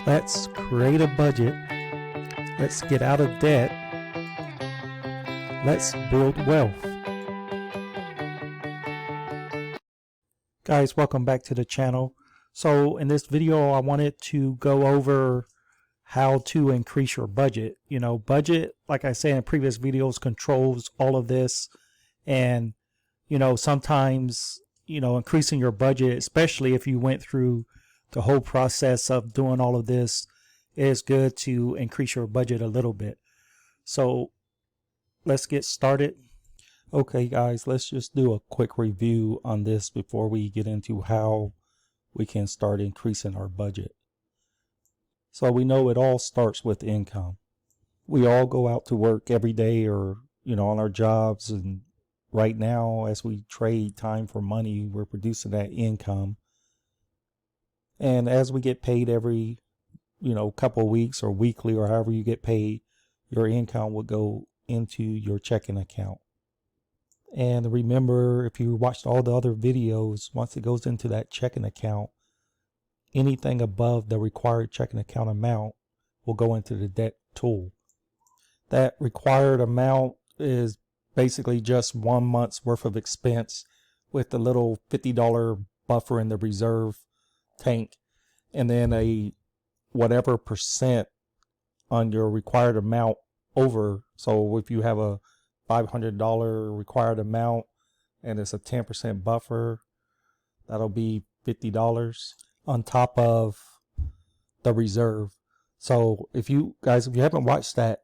Let's create a budget. Let's get out of debt. Let's build wealth. Guys, welcome back to the channel. So in this video, I wanted to go over how to increase your budget. Budget, like I said in previous videos, controls all of this. And, sometimes, increasing your budget, especially if you went through the whole process of doing all of this, is good to increase your budget a little bit. So let's get started. Okay guys, let's just do a quick review on this before we get into how we can start increasing our budget. So we know it all starts with income. We all go out to work every day or, on our jobs, and right now as we trade time for money, we're producing that income. And as we get paid every, couple of weeks or weekly or however you get paid, your income will go into your checking account. And remember, if you watched all the other videos, once it goes into that checking account, anything above the required checking account amount will go into the debt tool. That required amount is basically just 1 month's worth of expense with the little $50 buffer in the reserve tank, and then a whatever percent on your required amount over. So if you have a $500 required amount and it's a 10% buffer, that'll be $50 on top of the reserve. So if you haven't watched the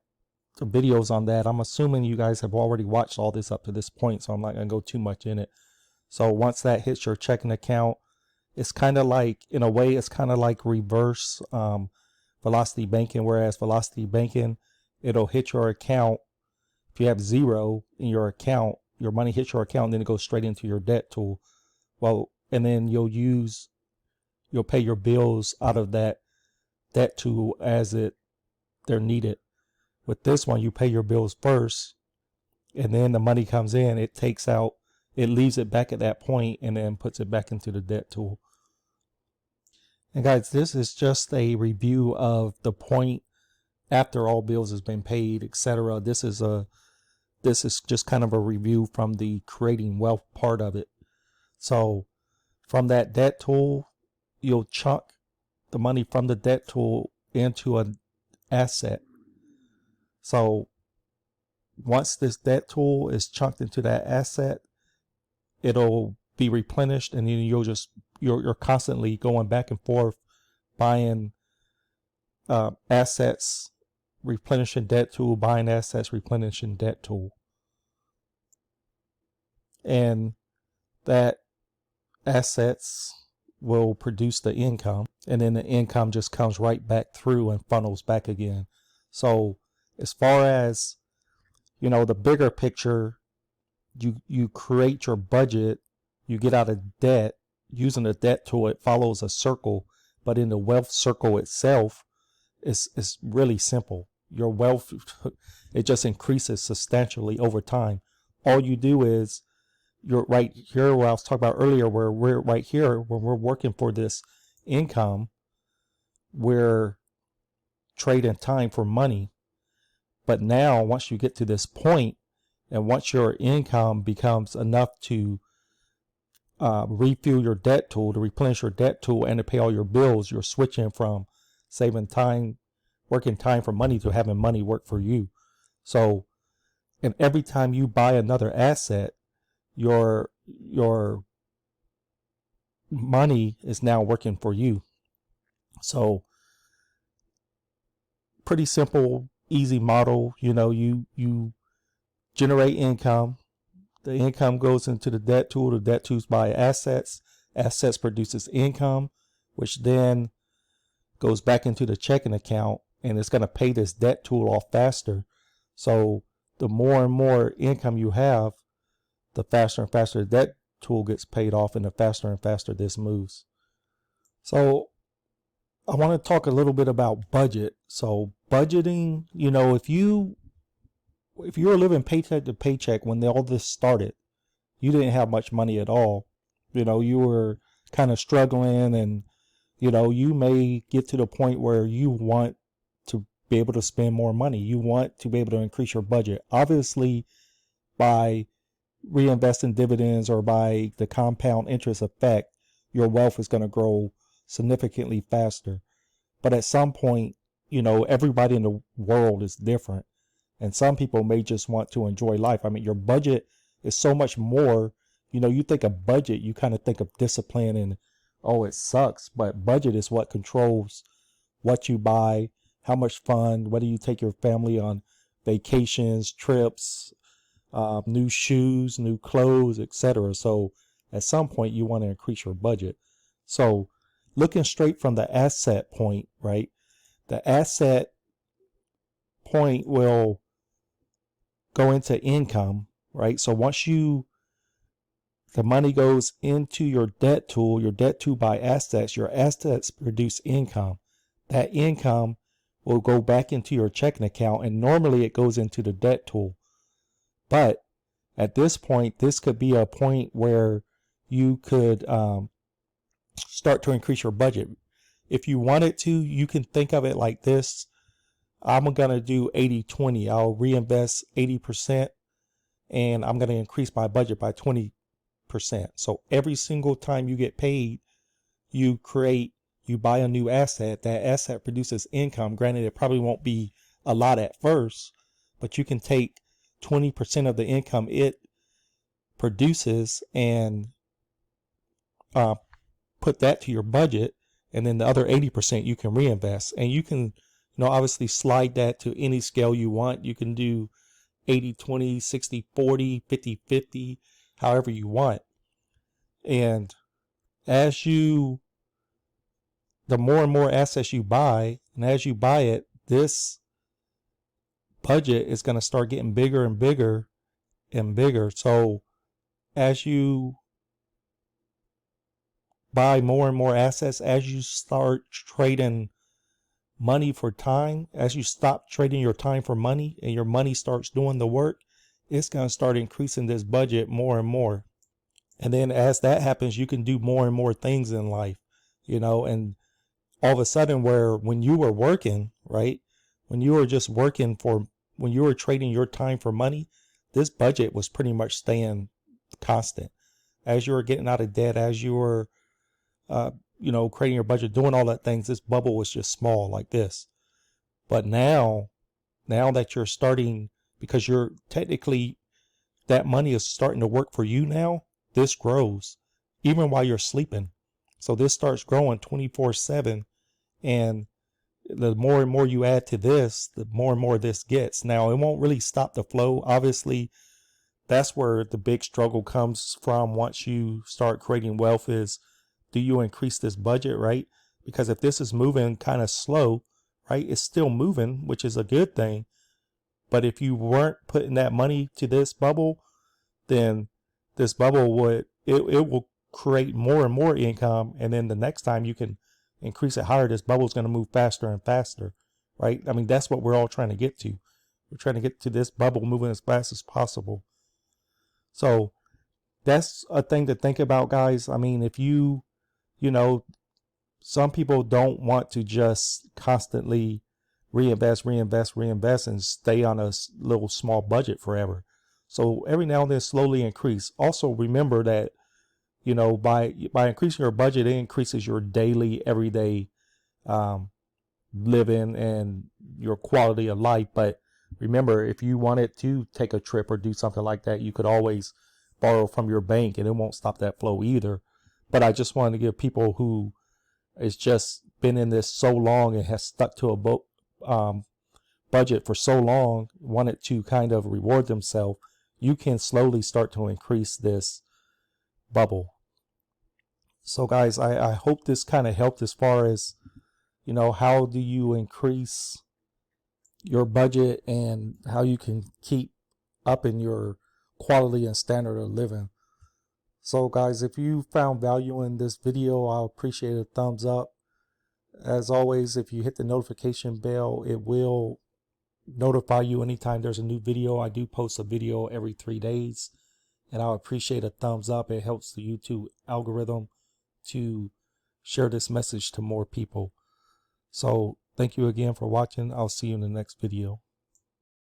videos on that, I'm assuming you guys have already watched all this up to this point, so I'm not going to go too much in it. So once that hits your checking account, it's kind of like, in a way, it's kind of like reverse velocity banking, whereas velocity banking, it'll hit your account. If you have zero in your account, your money hits your account, and then it goes straight into your debt tool. Well, and then you'll pay your bills out of that debt tool as they're needed. With this one, you pay your bills first, and then the money comes in, it leaves it back at that point, and then puts it back into the debt tool. And guys, this is just a review of the point after all bills has been paid, etc. This is just kind of a review from the creating wealth part of it. So from that debt tool, you'll chunk the money from the debt tool into an asset. So once this debt tool is chunked into that asset, it'll be replenished, and then you're constantly going back and forth buying assets, replenishing debt tool, buying assets, replenishing debt tool. And that assets will produce the income, and then the income just comes right back through and funnels back again. So as far as, the bigger picture, you create your budget, you get out of debt using the debt tool. It follows a circle, but in the wealth circle itself, it's really simple. Your wealth, it just increases substantially over time. All you do is, you're right here where I was talking about earlier, where we're right here, when we're working for this income, we're trading time for money. But now, once you get to this point, and once your income becomes enough to refuel your debt tool, to replenish your debt tool, and to pay all your bills, you're switching from saving time, working time for money, to having money work for you. So, and every time you buy another asset, your money is now working for you. So pretty simple, easy model. You generate income. The income goes into the debt tool. The debt tools buy assets. Assets produces income, which then goes back into the checking account, and it's going to pay this debt tool off faster. So the more and more income you have, the faster and faster the debt tool gets paid off, and the faster and faster this moves. So I want to talk a little bit about budget. So budgeting, if you were living paycheck to paycheck when all this started, you didn't have much money at all. You were kind of struggling, and You know, you may get to the point where you want to be able to spend more money. You want to be able to increase your budget. Obviously, by reinvesting dividends or by the compound interest effect, your wealth is going to grow significantly faster. But at some point, you know, everybody in the world is different. And some people may just want to enjoy life. I mean, your budget is so much more. You know, you think of budget, you kind of think of discipline and, oh, it sucks. But budget is what controls what you buy, how much fun, whether you take your family on vacations, trips, new shoes, new clothes, etc. So at some point, you want to increase your budget. So looking straight from the asset point, right? The asset point will go into income, right? So once the money goes into your debt tool buy assets, your assets produce income. That income will go back into your checking account, and normally it goes into the debt tool. But at this point, this could be a point where you could start to increase your budget. If you wanted to, you can think of it like this. I'm going to do 80-20. I'll reinvest 80% and I'm going to increase my budget by 20%. So every single time you get paid, you buy a new asset. That asset produces income. Granted, it probably won't be a lot at first, but you can take 20% of the income it produces and put that to your budget, and then the other 80% you can reinvest. And you can, obviously slide that to any scale you want. You can do 80-20, 60-40, 50-50, however you want. And the more and more assets you buy, and as you buy it, this budget is going to start getting bigger and bigger and bigger. So as you buy more and more assets, as you start trading money for time, as you stop trading your time for money and your money starts doing the work, it's going to start increasing this budget more and more. And then as that happens, you can do more and more things in life, and all of a sudden when you were working, right? When you were just when you were trading your time for money, this budget was pretty much staying constant. As you were getting out of debt, as you were, creating your budget, doing all that things, this bubble was just small like this. But now that you're starting, because you're technically, that money is starting to work for you now, this grows even while you're sleeping. So this starts growing 24/7. And the more and more you add to this, the more and more this gets. Now, it won't really stop the flow. Obviously, that's where the big struggle comes from once you start creating wealth is, do you increase this budget, right? Because if this is moving kind of slow, right, it's still moving, which is a good thing. But if you weren't putting that money to this bubble, then this bubble it will create more and more income. And then the next time you can increase it higher, this bubble is going to move faster and faster, right? I mean, that's what we're all trying to get to. We're trying to get to this bubble moving as fast as possible. So that's a thing to think about, guys. I mean, if some people don't want to just constantly reinvest and stay on a little small budget forever. So every now and then slowly increase. Also remember that, by increasing your budget, it increases your daily, everyday living and your quality of life. But remember, if you wanted to take a trip or do something like that, you could always borrow from your bank and it won't stop that flow either. But I just wanted to give people who has just been in this so long and has stuck to a budget for so long, wanted to kind of reward themselves, you can slowly start to increase this bubble. So guys, I hope this kind of helped as far as, how do you increase your budget and how you can keep up in your quality and standard of living. So guys, if you found value in this video, I'll appreciate a thumbs up. As always, if you hit the notification bell, it will notify you anytime there's a new video. I do post a video every 3 days, and I'll appreciate a thumbs up. It helps the YouTube algorithm to share this message to more people. So thank you again for watching. I'll see you in the next video.